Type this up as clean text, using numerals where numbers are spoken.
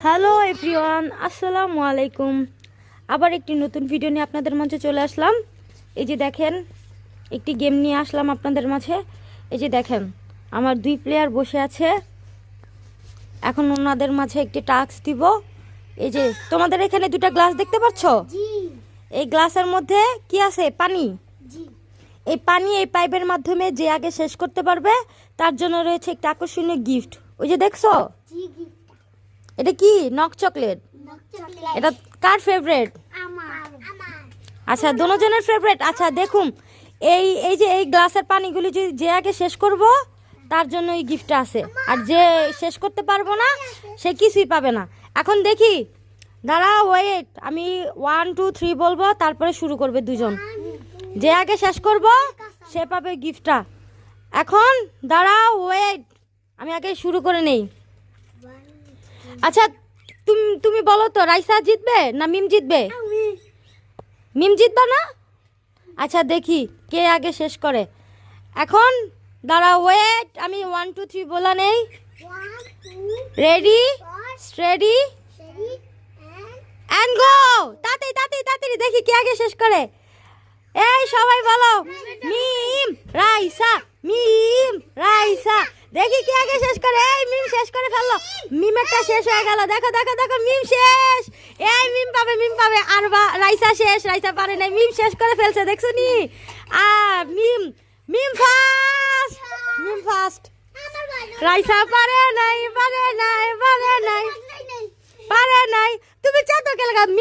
Hello everyone, আসসালামু আলাইকুম। আবার একটি নতুন ভিডিও নিয়ে আপনাদের মাঝে চলে আসলাম। এই যে দেখেন, একটি গেম নিয়ে আসলাম আপনাদের মাঝে। এই যে দেখেন, আমার দুই প্লেয়ার বসে আছে। এখন ওনাদের মাঝে একটি টাস্ক দিব। এই যে তোমাদের এখানে দুটো গ্লাস দেখতে পাচ্ছ? এই গ্লাসের মধ্যে কি আছে? পানি। এই পানি এই পাইপের মাধ্যমে যে আগে শেষ করতে পারবে তার জন্য রয়েছে একটা আকর্ষণীয় গিফট। ওই যে দেখছো, এটা কি? Knock chocolate. এটা কার ফেভারিট? আচ্ছা, দুজনের ফেভারিট। আচ্ছা দেখুন, এই এই যে এই গ্লাসের পানিগুলি যে আগে শেষ করব তার জন্য এই গিফটটা আছে, আর যে শেষ করতে পারবো না সে কিছুই পাবে না। এখন দেখি, দাঁড়া, ওয়েট, আমি 1 2 3 বলবো, তারপরে শুরু করবে দুজন। যে আগে শেষ করব সে পাবে গিফটটা। এখন দাঁড়া, ওয়েট, আমি আগে শুরু করে নেই। আচ্ছা, তুমি বলো তো, রাইসা জিতবে না মিম জিতবে? মিম জিতবা না? আচ্ছা দেখি কে আগে শেষ করে। এখন দাঁড়া, ওয়েট, আমি 1 2 3 বলা নেই। Ready, steady and go. তাড়াতাড়ি তাড়াতাড়ি তাড়াতাড়ি দেখি কে আগে শেষ করে। এই সবাই বলো, মিম রাইসা, মিম রাইসা। দেখি কে আগে শেষ করে। এই মিম শেষ করে ফেললো। মিমেরটা শেষ হয়ে গেল। দেখো দেখো দেখো, মিম শেষ। এই মিম পাবে, মিম পাবে। আর রাইসা শেষ, রাইসা পারে নাই, মিম শেষ করে ফেলছে, দেখছো নি? আর মিম, মিম ফার্স্ট, মিম ফার্স্ট। রাইসা পারে নাই, পারে নাই, পারে নাই, পারে নাই। তুমি চাতো কে লাগা?